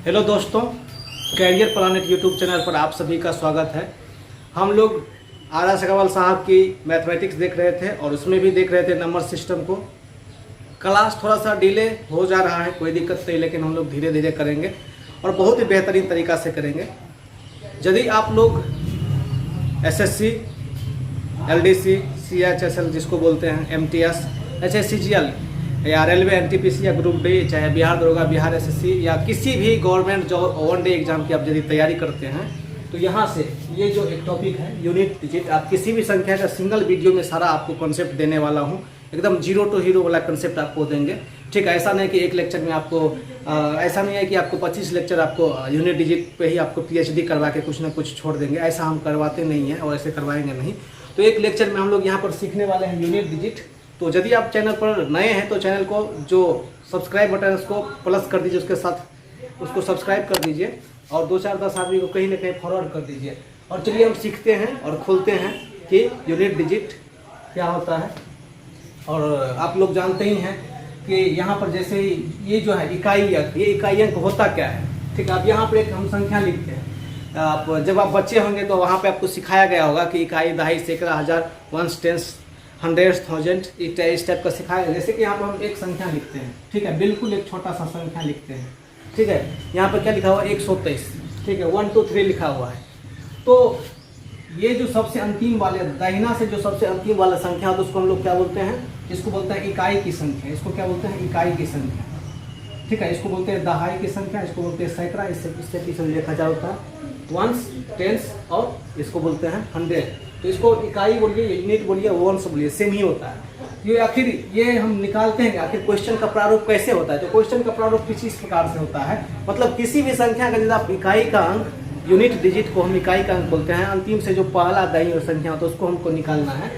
Hello दोस्तों, career planet YouTube channel पर आप सभी का स्वागत है। हम लोग आर.एस. अग्रवाल साहब की मैथमेटिक्स देख रहे थे और उसमें भी देख रहे थे नंबर सिस्टम को। क्लास थोड़ा सा डिले हो जा रहा है, कोई दिक्कत नहीं, लेकिन हम लोग धीरे धीरे करेंगे और बहुत ही बेहतरीन तरीक़ा से करेंगे। यदि आप लोग एसएससी, एलडीसी, सीएचएसएल जिसको बोलते हैं, एमटीएस, एचएससीजीएल या रेलवे एनटीपीसी या ग्रुप डी, चाहे बिहार दरोगा, बिहार एसएससी या किसी भी government job one day exam की आप यदि तैयारी करते हैं तो यहाँ से ये जो एक टॉपिक है यूनिट डिजिट, आप किसी भी संख्या का सिंगल वीडियो में सारा आपको कॉन्सेप्ट देने वाला हूँ। एकदम जीरो टू हीरो वाला कंसेप्ट आपको देंगे। ठीक है, ऐसा नहीं कि एक लेक्चर में आपको ऐसा नहीं है कि आपको 25 लेक्चर आपको यूनिट डिजिट पे ही आपको पीएचडी करवा के कुछ ना कुछ छोड़ देंगे। ऐसा हम करवाते नहीं हैं और ऐसे करवाएंगे नहीं। तो एक लेक्चर में हम लोग यहाँ पर सीखने वाले हैं यूनिट डिजिट। तो यदि आप चैनल पर नए हैं तो चैनल को जो सब्सक्राइब बटन है उसको प्लस कर दीजिए, उसके साथ उसको सब्सक्राइब कर दीजिए और 2-4-10 आदमी को कहीं ना कहीं फॉरवर्ड कर दीजिए। और चलिए हम सीखते हैं और खोलते हैं कि यूनिट डिजिट क्या होता है। और आप लोग जानते ही हैं कि यहाँ पर जैसे ही ये जो है इकाई अंक, ये इकाई अंक होता क्या है। ठीक है, अब यहाँ पर एक हम संख्या लिखते हैं। आप जब आप बच्चे होंगे तो वहाँ पे आपको सिखाया गया होगा कि इकाई, दहाई, सैकड़ा, हज़ार, वंस, टेंस, हंड्रेड, थाउजेंड, इस टाइप का सिखाया। जैसे कि यहाँ पर हम एक संख्या लिखते हैं। ठीक है, बिल्कुल एक छोटा सा संख्या लिखते हैं। ठीक है, यहाँ पर क्या लिखा हुआ है, 123। ठीक है, 1 2 3 लिखा हुआ है। तो ये जो सबसे अंतिम वाले, दाहिना से जो सबसे अंतिम वाला संख्या है तो उसको हम लोग क्या बोलते हैं, इसको बोलते हैं इकाई की संख्या। इसको क्या बोलते हैं, इकाई की संख्या। ठीक है, इसको बोलते हैं दहाई की संख्या, इसको बोलते हैं सैकड़ा, इससे पीछे लिखा जा होता है वंस, टेंस और इसको बोलते हैं हंड्रेड। तो इसको इकाई बोलिए, यूनिट बोलिए, वंस बोलिए, सेम ही होता है। ये आखिर ये हम निकालते हैं आखिर क्वेश्चन का प्रारूप कैसे होता है। तो क्वेश्चन का प्रारूप कुछ इस प्रकार से होता है, मतलब किसी भी संख्या का यदि आप इकाई का अंक, यूनिट डिजिट को हम इकाई का अंक बोलते हैं, अंतिम से जो पहला दाईं और संख्या होता है उसको हमको निकालना है।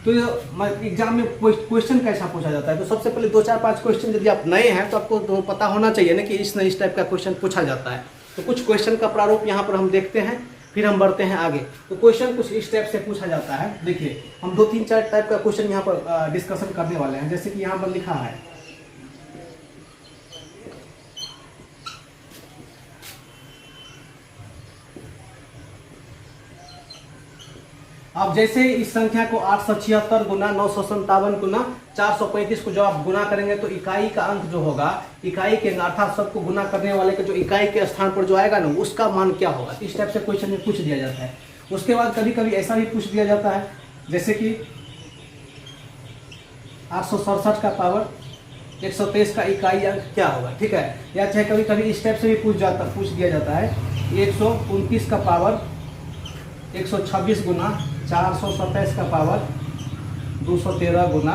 तो एग्जाम में क्वेश्चन कैसा पूछा जाता है, तो सबसे पहले 2-4-5 क्वेश्चन, यदि आप नए हैं तो आपको तो पता होना चाहिए ना कि इस टाइप का क्वेश्चन पूछा जाता है। तो कुछ क्वेश्चन का प्रारूप यहाँ पर हम देखते हैं, फिर हम बढ़ते हैं आगे। तो क्वेश्चन कुछ इस टाइप से पूछा जाता है। देखिए, हम 2-3-4 टाइप का क्वेश्चन यहाँ पर डिस्कशन करने वाले हैं। जैसे कि यहाँ पर लिखा है, अब जैसे इस संख्या को 876 गुना 957 गुना 435 को जो आप गुना करेंगे तो इकाई का अंक जो होगा, इकाई के अर्थात सबको गुना करने वाले के जो इकाई के स्थान पर जो आएगा ना, उसका मान क्या होगा। इस टाइप से क्वेश्चन में पूछ दिया जाता है। उसके बाद कभी कभी ऐसा भी पूछ दिया जाता है, जैसे कि 867 का पावर 123 का इकाई अंक क्या होगा। ठीक है, या चाहे कभी कभी इस टाइप से भी पूछ दिया जाता है 129 का पावर 126 गुना 427 का पावर 213 गुना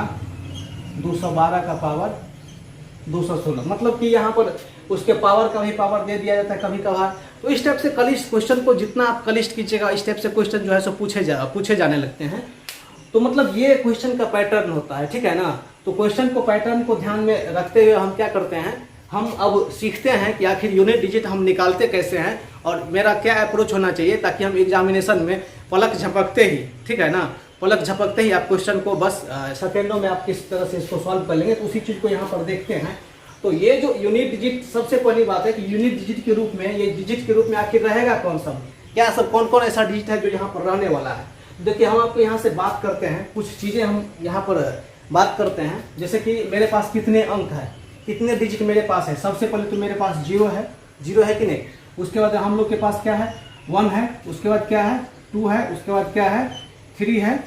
212 का पावर 216। मतलब कि यहाँ पर उसके पावर का भी पावर दे दिया जाता है कभी कभार। तो इस टाइप से कलिष्ठ क्वेश्चन को जितना आप कलिष्ठ कीजिएगा, इस टाइप से क्वेश्चन जो है सो पूछे जाने लगते हैं। तो मतलब ये क्वेश्चन का पैटर्न होता है। ठीक है ना, तो क्वेश्चन को पैटर्न को ध्यान में रखते हुए हम क्या करते हैं, हम अब सीखते हैं कि आखिर यूनिट डिजिट हम निकालते कैसे हैं और मेरा क्या अप्रोच होना चाहिए, ताकि हम एग्जामिनेशन में पलक झपकते ही, ठीक है ना, पलक झपकते ही आप क्वेश्चन को बस सेकेंडों में आप किस तरह से इसको सॉल्व कर लेंगे। तो उसी चीज़ को यहाँ पर देखते हैं। तो ये जो यूनिट डिजिट, सबसे पहली बात है कि यूनिट डिजिट के रूप में, ये डिजिट के रूप में आखिर रहेगा कौन सा, क्या सब कौन कौन ऐसा डिजिट है जो यहाँ पर रहने वाला है। देखिए, हम आपको यहाँ से बात करते हैं, कुछ चीज़ें हम यहाँ पर बात करते हैं। जैसे कि मेरे पास कितने अंक है, कितने डिजिट मेरे पास है। सबसे पहले तो मेरे पास जीरो है कि नहीं। उसके बाद हम लोग के पास क्या है, 1 है। उसके बाद क्या है, 2 है। उसके बाद क्या है, 3 है।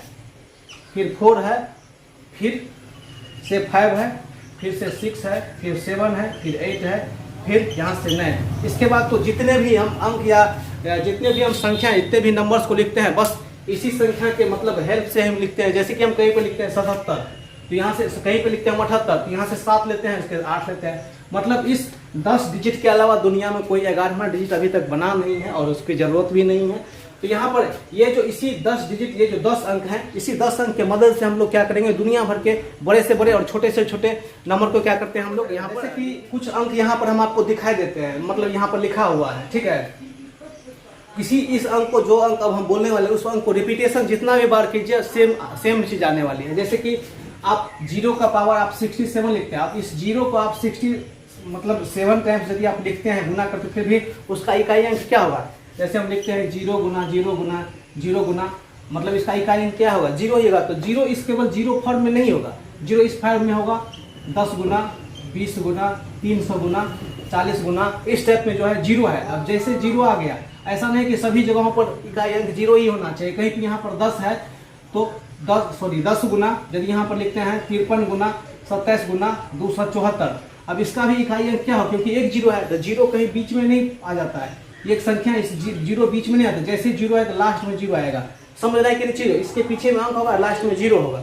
फिर 4 है। फिर से 5 है। फिर से 6 है। फिर 7 है। फिर 8 है। फिर यहाँ से 9। इसके बाद तो जितने भी हम अंक या जितने भी हम संख्या, जितने भी नंबर्स को लिखते हैं, बस इसी संख्या के मतलब हेल्प से हम लिखते हैं। जैसे कि हम कहीं पे लिखते हैं 77, तो यहाँ से कहीं पे लिखते हैं 78, तो यहाँ से 7 लेते हैं, इसके 8 लेते हैं। मतलब इस 10 डिजिट के अलावा दुनिया में कोई 11वां डिजिट अभी तक बना नहीं है और उसकी ज़रूरत भी नहीं है। तो यहाँ पर ये जो इसी 10 डिजिट, ये जो 10 अंक हैं, इसी 10 अंक के मदद से हम लोग क्या करेंगे, दुनिया भर के बड़े से बड़े और छोटे से छोटे नंबर को क्या करते हैं हम लोग यहाँ पर, कि कुछ अंक यहाँ पर हम आपको दिखाई देते हैं, मतलब यहाँ पर लिखा हुआ है। ठीक है, किसी इस अंक को, जो अंक अब हम बोलने वाले उस अंक को रिपीटेशन जितना भी बार कीजिए सेम चीज़ आने वाली है। जैसे कि आप 0 का पावर आप 67 लिखते हैं, आप इस 0 को आप मतलब 7 टाइम्स यदि आप लिखते हैं गुना करते फिर भी उसका इकाई अंक क्या होगा। जैसे हम लिखते हैं 0 गुना 0 गुना 0 गुना, मतलब इसका इकाई अंक क्या होगा, 0 ही होगा। तो 0 इस केवल 0 फॉर्म में नहीं होगा, 0 इस फॉर्म में होगा 10 गुना 20 गुना 300 गुना 40 गुना, इस टाइप में जो है 0 है। अब जैसे 0 आ गया, ऐसा नहीं कि सभी जगहों पर इकाई अंक 0 ही होना चाहिए। कहीं पर यहाँ पर 10 है तो 10 गुना, यदि यहाँ पर लिखते हैं 53 गुना 27 गुना 274। अब इसका भी इकाई अंक क्या हो, क्योंकि एक 0 है तो 0 कहीं बीच में नहीं आ जाता है, एक संख्या इस 0 बीच में नहीं आता। जैसे 0 है तो लास्ट में 0 आएगा, समझ रहे हैं कि नहीं चीज़ों, इसके पीछे में अंक होगा लास्ट में 0 होगा,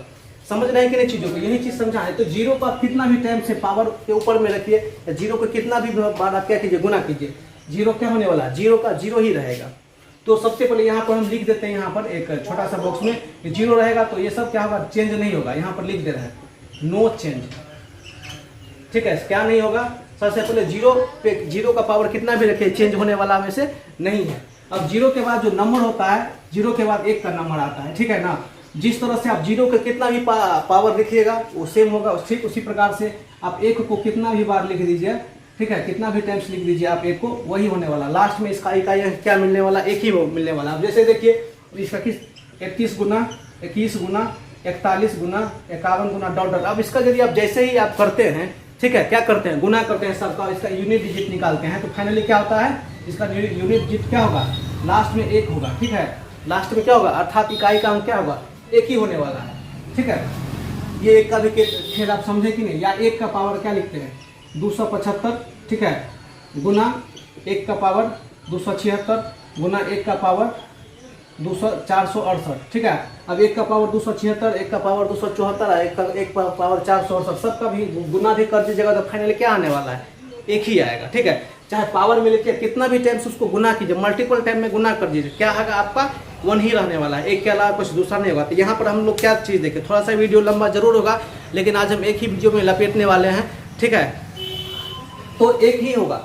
समझ रहे हैं कि नहीं चीज़ों को, यही चीज़ समझा है। तो 0 को आप कितना भी टाइम से पावर के ऊपर में रखिए, 0 को कितना भी बार आप क्या कीजिए, गुना कीजिए, 0 क्या होने वाला है, 0 का 0 ही रहेगा। तो सबसे पहले यहाँ पर हम लिख देते हैं, यहाँ पर एक छोटा सा बॉक्स में 0 रहेगा तो ये सब क्या होगा, चेंज नहीं होगा। यहाँ पर लिख दे रहे हैं नो चेंज, ठीक है, क्या नहीं होगा। सबसे पहले 0 पे 0 का पावर कितना भी रखे, चेंज होने वाला में से नहीं है। अब 0 के बाद जो नंबर होता है, 0 के बाद 1 का नंबर आता है, ठीक है ना। जिस तरह से आप 0 का कितना भी पावर लिखिएगा वो सेम होगा, ठीक उसी प्रकार से आप 1 को कितना भी बार लिख दीजिए, ठीक है, कितना भी टाइम्स लिख दीजिए आप 1 को, वही होने वाला। लास्ट में इसका इकाई क्या मिलने वाला, 1 ही मिलने वाला। अब जैसे देखिए इसका 31 गुना 21 गुना 41 गुना 51 गुना डॉट डॉट। अब इसका यदि आप जैसे ही आप करते हैं, ठीक है, क्या करते हैं, गुना करते हैं सबका, इसका यूनिट डिजिट निकालते हैं, तो फाइनली क्या होता है, इसका यूनिट डिजिट क्या होगा, लास्ट में 1 होगा, ठीक है, लास्ट में क्या होगा, अर्थात इकाई का अंक क्या होगा, 1 ही होने वाला है, ठीक है। ये 1 का भी खेल आप समझे कि नहीं, या 1 का पावर क्या लिखते हैं 275, ठीक है, गुना 1 का पावर 276 गुना 1 का पावर 468, ठीक है। अब 1 का पावर 276, 1 का पावर 274, 1 का पावर 468, सबका भी गुना भी कर दीजिएगा तो फाइनली क्या आने वाला है, 1 ही आएगा, ठीक है। चाहे पावर में लिखिए कितना भी टाइम्स उसको गुना कीजिए, मल्टीपल टाइम में गुना कर दीजिए, क्या आएगा आपका 1 ही रहने वाला है, 1 के अलावा कुछ दूसरा नहीं होगा। तो यहाँ पर हम लोग क्या चीज़ देखें, थोड़ा सा वीडियो लंबा जरूर होगा लेकिन आज हम एक ही वीडियो में लपेटने वाले हैं, ठीक है। तो 1 ही होगा,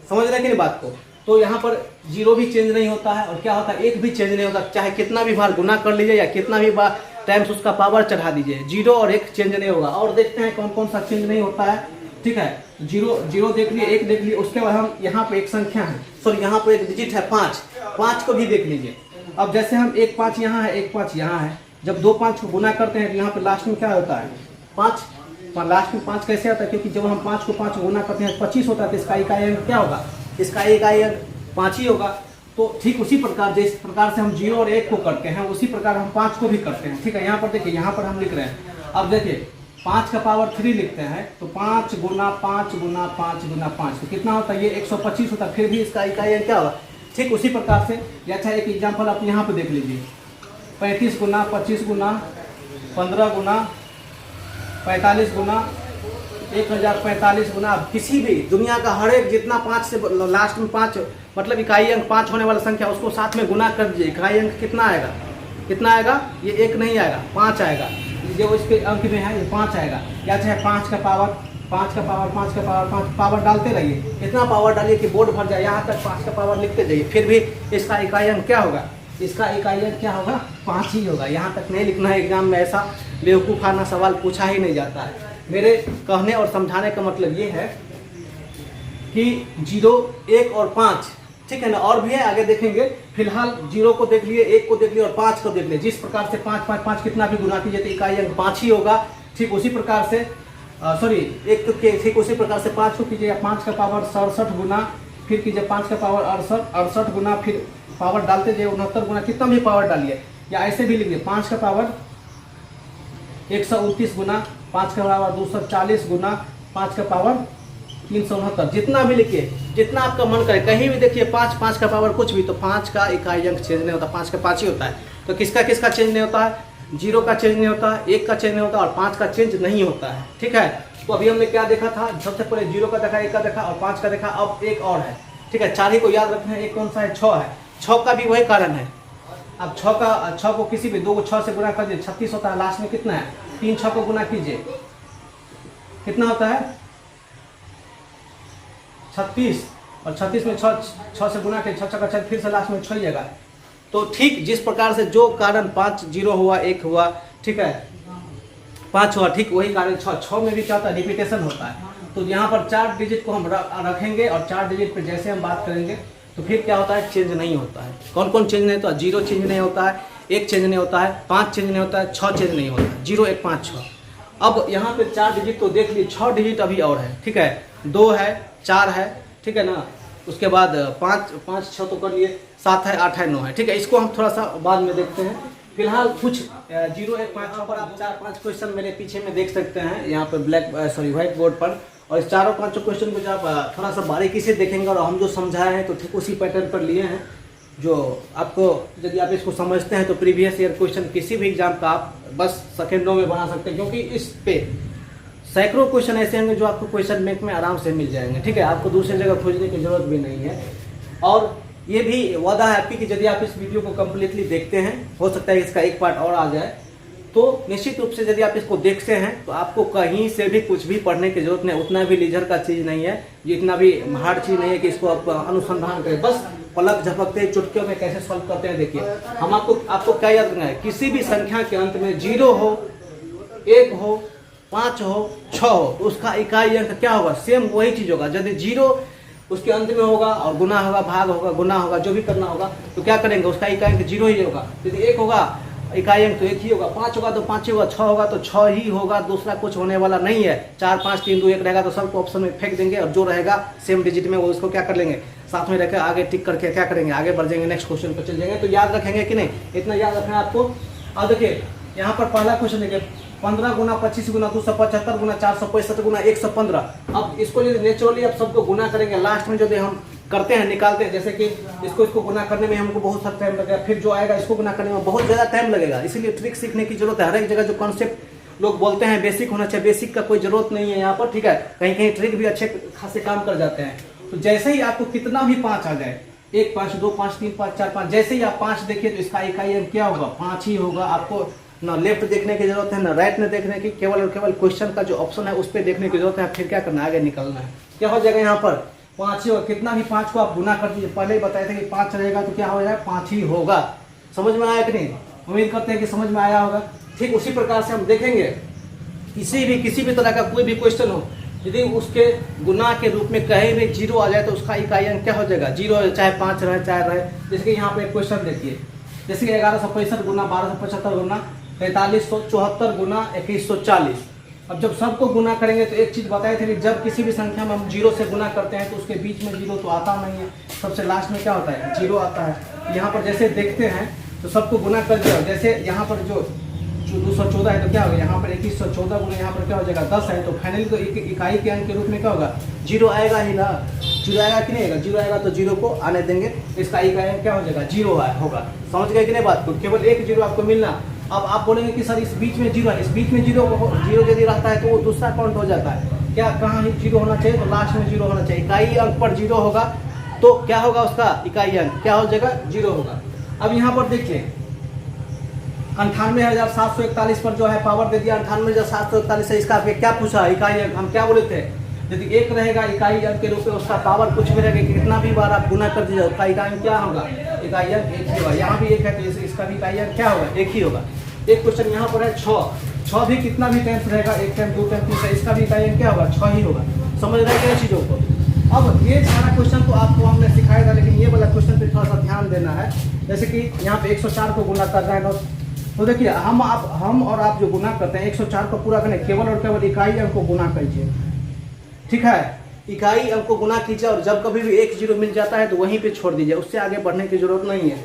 समझ रहे हैं कि नहीं बात को। तो यहाँ पर 0 भी चेंज नहीं होता है, और क्या होता है 1 भी चेंज नहीं होता, चाहे कितना भी बार गुना कर लीजिए या कितना भी बार टाइम्स उसका पावर चढ़ा दीजिए, 0 और 1 चेंज नहीं होगा। और देखते हैं कौन कौन सा चेंज नहीं होता है, ठीक है। 0 देख लिए, 1 देख लिए, उसके बाद हम यहाँ पे एक संख्या है, सॉरी यहाँ पर एक डिजिट है 5 को भी देख लीजिए। अब जैसे हम 1 5 यहाँ है, 1 5 यहाँ है, जब 2 5 को गुना करते हैं तो यहाँ पे लास्ट में क्या होता है 5, लास्ट में 5 कैसे आता है, क्योंकि जब हम 5 को 5 गुना करते हैं 25 होता है, तो इसका इकाई अंक क्या होगा, इसका इकाई अंक 5 ही होगा। तो ठीक उसी प्रकार जिस प्रकार से हम 0 और 1 को करते हैं उसी प्रकार हम 5 को भी करते हैं, ठीक है। यहाँ पर देखिए, यहाँ पर हम लिख रहे हैं, अब देखिए 5 का पावर 3 लिखते हैं तो 5 गुना 5 गुना 5 गुना 5 तो कितना होता है, ये 125 होता है, फिर भी इसका इकाई अंक क्या होगा। ठीक उसी प्रकार से, या अच्छा एक एग्जाम्पल आप यहाँ पे देख लीजिए, 35 गुना 25 गुना 15 गुना 45 गुना 1045 गुना, किसी भी दुनिया का हर एक जितना 5 से लास्ट में 5 मतलब इकाई अंक 5 होने वाला संख्या उसको साथ में गुना कर दीजिए, इकाई अंक कितना आएगा, कितना आएगा, ये 1 नहीं आएगा 5 आएगा, जो इसके अंक में है ये 5 आएगा। या चाहे 5 का पावर 5 का पावर 5 का पावर 5 पावर डालते रहिए, इतना पावर डालिए कि बोर्ड भर जाए, यहाँ तक 5 का पावर लिखते जाइए, फिर भी इसका इकाई अंक क्या होगा, इसका इकाई अंक क्या होगा 5 ही होगा। यहाँ तक नहीं लिखना है, एग्जाम में ऐसा बेवकूफ़ाना सवाल पूछा ही नहीं जाता है। मेरे कहने और समझाने का मतलब ये है कि 0, 1 और 5, ठीक है ना, और भी है आगे देखेंगे। फिलहाल 0 को देख लिए, 1 को देख लिए और 5 को देख लिए। जिस प्रकार से 5 5 5 कितना भी गुना कीजिए तो इकाई अंक 5 ही होगा। ठीक उसी प्रकार से सॉरी 1 के ठीक उसी प्रकार से 5 को कीजिए, 5 का पावर 67 गुना, फिर कीजिए 5 का पावर 68 गुना, फिर पावर डालते जाइए 69 गुना, कितना भी पावर डालिए। या ऐसे भी लिखिए 5 का पावर 129 गुना, 5 का पावर 240 गुना, 5 का पावर 369, जितना भी लिखिए, जितना आपका मन करे। कहीं भी देखिए 5 का पावर कुछ भी, तो 5 का इकाई अंक चेंज नहीं होता, 5 का 5 ही होता है। तो किसका किसका चेंज नहीं होता है, 0 का चेंज नहीं होता, 1 का चेंज नहीं होता और 5 का चेंज नहीं होता है। ठीक है, तो अभी हमने क्या देखा था, सबसे पहले 0 का देखा, 1 का देखा और 5 का देखा। अब एक और है, ठीक है, 4 ही को याद रखना है। एक कौन सा है, 6 है। 6 का भी वही कारण है। अब 6 को किसी भी 2 को 6 से गुना कर दीजिए, 36 होता है। लास्ट में कितना है, 3 6 को गुना कीजिए, कितना होता है 36, और 36 में 6 से गुना के 6 का फिर से लास्ट में 6 ही आएगा। तो ठीक जिस प्रकार से जो कारण 5 0 हुआ, 1 हुआ, ठीक है, 5 हुआ, ठीक वही कारण 6 में भी क्या होता है, रिपीटेशन होता है। तो यहाँ पर 4 डिजिट को हम रखेंगे और 4 डिजिट पे जैसे हम बात करेंगे तो फिर क्या होता है, चेंज नहीं होता है। कौन कौन चेंज नहीं होता है? 0 चेंज नहीं होता है, 1 चेंज नहीं होता है, 5 चेंज नहीं होता है, 6 चेंज नहीं होता है, 0 1 5 6। अब यहाँ पे 4 डिजिट तो देख लिए, 6 डिजिट अभी और है, ठीक है, 2 है, 4 है, ठीक है ना, उसके बाद 5 6 तो कर लिए, 7 है, 8 है, 9 है, ठीक है। इसको हम थोड़ा सा बाद में देखते हैं। फिलहाल कुछ 0 1 5 6 पर आप 4-5 क्वेश्चन मेरे पीछे में देख सकते हैं यहाँ पे व्हाइट बोर्ड पर। और इस चारों 5 क्वेश्चन को जब आप थोड़ा सा बारीकी से देखेंगे और हम जो समझाए हैं तो ठीक उसी पैटर्न पर लिए हैं, जो आपको यदि आप इसको समझते हैं तो प्रीवियस ईयर क्वेश्चन किसी भी एग्जाम का आप बस सेकेंडों में बना सकते हैं, क्योंकि इस पे सैकड़ों क्वेश्चन ऐसे होंगे जो आपको क्वेश्चन बैंक में आराम से मिल जाएंगे, ठीक है। आपको दूसरी जगह खोजने की जरूरत भी नहीं है। और ये भी वादा है आपकी कि यदि आप इस वीडियो को कम्प्लीटली देखते हैं, हो सकता है इसका एक पार्ट और आ जाए, तो निश्चित रूप से यदि आप इसको देखते हैं तो आपको कहीं से भी कुछ भी पढ़ने की जरूरत नहीं। उतना भी लीजर का चीज़ नहीं है, ये इतना भी हार्ड चीज़ नहीं है कि इसको आप अनुसंधान करें। बस पलक झपकते चुटकियों में कैसे सॉल्व करते हैं देखिए। हम आपको क्या याद रखना है, किसी भी संख्या के अंत में 0 हो, 1 हो, 5 हो, 6 हो तो उसका इकाई अंक क्या होगा, सेम वही चीज़ होगा। यदि 0 उसके अंत में होगा और गुना होगा, भाग होगा, गुना होगा, जो भी करना होगा तो क्या करेंगे, उसका इकाई अंक 0 ही होगा। यदि 1 होगा इकाई अंक तो 1 ही होगा, 5 होगा तो 5 ही होगा, 6 होगा तो 6 ही होगा, दूसरा कुछ होने वाला नहीं है। 4 5 3 2 1 रहेगा तो सबको ऑप्शन में फेंक देंगे और जो रहेगा सेम डिजिट में वो उसको क्या कर लेंगे, साथ में रखकर आगे टिक करके क्या करेंगे, आगे बढ़ जाएंगे, नेक्स्ट क्वेश्चन पर चल जाएंगे। तो याद रखेंगे कि नहीं, इतना याद रखना है आपको। अब देखिए यहाँ पर पहला क्वेश्चन देखिए, 15 गुना 25 गुना 275 गुना 465 गुना 115। अब इसको यदि नेचुरली आप सबको गुना करेंगे, लास्ट में जो हम करते हैं निकालते हैं, जैसे कि इसको गुना करने में हमको बहुत सा टाइम लगेगा, फिर जो आएगा इसको गुना करने में बहुत ज़्यादा टाइम लगेगा। इसीलिए ट्रिक सीखने की जरूरत है। हर एक जगह जो कॉन्सेप्ट लोग बोलते हैं बेसिक होना चाहिए, बेसिक का कोई जरूरत नहीं है यहाँ पर, ठीक है। कहीं कहीं ट्रिक भी अच्छे खासे काम कर जाते हैं। तो जैसे ही आपको कितना भी 5 आ जाए, 1 5 2 5 3 5 4 5, जैसे ही आप 5 देखिए तो इसका इकाई अंक क्या होगा, 5 ही होगा। आपको ना लेफ्ट देखने की जरूरत है ना राइट में देखने की, केवल और केवल क्वेश्चन का जो ऑप्शन है उस पर देखने की जरूरत है। फिर क्या करना है, आगे निकलना है। क्या हो जाएगा यहाँ पर 5 ही होगा। कितना भी 5 को आप गुना कर दीजिए, पहले ही बताए थे कि 5 रहेगा तो क्या हो जाएगा, 5 ही होगा। समझ में आया कि नहीं, उम्मीद करते हैं कि समझ में आया होगा। ठीक उसी प्रकार से हम देखेंगे किसी भी तरह का कोई भी क्वेश्चन हो, यदि उसके गुना के रूप में कहीं भी 0 आ जाए तो उसका इकाई अंक क्या हो जाएगा, 0, चाहे 5 रहे चाहे रहे। जैसे कि यहाँ पे एक क्वेश्चन देखिए, जैसे कि 1165 गुना 1275 गुना 4374 गुना 2140। अब जब सबको गुना करेंगे तो एक चीज़ बताए थे कि जब किसी भी संख्या में हम 0 से गुना करते हैं तो उसके बीच में 0 तो आता नहीं है, सबसे लास्ट में क्या होता है, 0 आता है। यहाँ पर जैसे देखते हैं तो सबको गुना कर दिया, जैसे यहाँ पर जो 214 है तो क्या होगा, यहाँ पर 2114 गुना यहाँ पर क्या हो जाएगा 10 है, तो फाइनली तो इकाई के अंक के रूप में क्या होगा, 0 आएगा ही ना। 0 आएगा कि नहीं आएगा, 0 आएगा तो 0 को आने देंगे, इसका इकाई अंक क्या हो जाएगा, 0 होगा। समझ गए कि नहीं बात को, केवल एक 0 आपको मिलना। अब आप बोलेंगे कि सर इस बीच में 0 है, इस बीच में 0 यदि रहता है तो वो दूसरा काउंट हो जाता है। क्या कहाँ 0 होना चाहिए, तो लास्ट में 0 होना चाहिए। इकाई अंक पर 0 होगा तो क्या होगा, उसका इकाई अंक क्या हो जाएगा, 0 होगा। अब यहाँ पर देखिए 98,741 पर जो है पावर दे दिया, 98,741 है, इसका क्या पूछा, इकाई अंक। हम क्या बोले थे, यदि 1 रहेगा इकाई अंक के रूप में, उसका पावर कुछ भी रहेगा, कितना भी बार आप गुना कर दीजिए उसका इकाई अंक क्या होगा, इकाई अंक 1 ही होगा। यहाँ भी 1 है तो इसका भी इकाई अंक क्या होगा, 1 ही होगा। एक क्वेश्चन यहाँ पर है 6 भी कितना भी टाइम्स रहेगा, 1 टाइम 2 टाइम 3 टाइम, इसका भी इकाई अंक क्या होगा, 6 ही होगा। समझ रहे हैं चीज़ों को। अब ये सारा क्वेश्चन तो आपको हमने सिखाया था, लेकिन ये वाला क्वेश्चन पे थोड़ा सा ध्यान देना है। जैसे कि यहाँ पे 104 को गुना कर रहे हैं तो देखिए हम और आप जो गुना करते हैं 104 को पूरा करने, केवल और केवल इकाई अंक को गुना कीजिए, ठीक है। इकाई अंक को गुना कीजिए और जब कभी भी 1 0 मिल जाता है तो वहीं पे छोड़ दीजिए, उससे आगे बढ़ने की जरूरत नहीं है,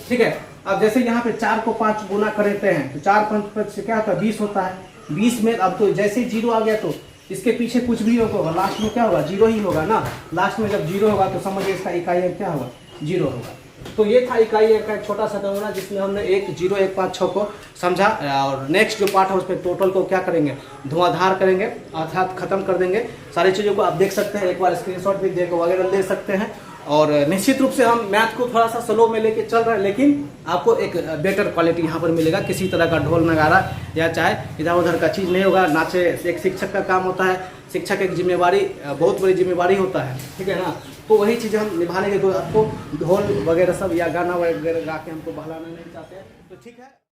ठीक है। अब जैसे यहाँ पे 4 को 5 गुना करते हैं तो 4 5 से क्या होता है, 20 होता है। 20 में अब तो जैसे ही 0 आ गया तो इसके पीछे कुछ भी होगा, लास्ट में क्या होगा, 0 ही होगा ना। लास्ट में जब 0 होगा तो समझिए इसका इकाई अंक क्या होगा, 0 होगा। तो ये था इकाई अंक का एक छोटा सा नमूना, जिसमें हमने 1 0 1 5 6 को समझा। और नेक्स्ट जो पार्ट है उसमें टोटल को क्या करेंगे, धुआंधार करेंगे, अर्थात खत्म कर देंगे। सारी चीज़ों को आप देख सकते हैं, एक बार स्क्रीनशॉट भी देख वगैरह ले सकते हैं। और निश्चित रूप से हम मैथ को थोड़ा सा स्लो में लेके चल रहे हैं, लेकिन आपको एक बेटर क्वालिटी यहाँ पर मिलेगा। किसी तरह का ढोल नगारा या चाहे इधर उधर का चीज़ नहीं होगा। नाचे एक शिक्षक का काम होता है, शिक्षक एक जिम्मेवारी, बहुत बड़ी जिम्मेवारी होता है, ठीक है ना। तो वही चीज़ें हम निभाने के, तो आपको ढोल वगैरह सब या गाना वगैरह गा के हमको बहलाना नहीं चाहते हैं, तो ठीक है।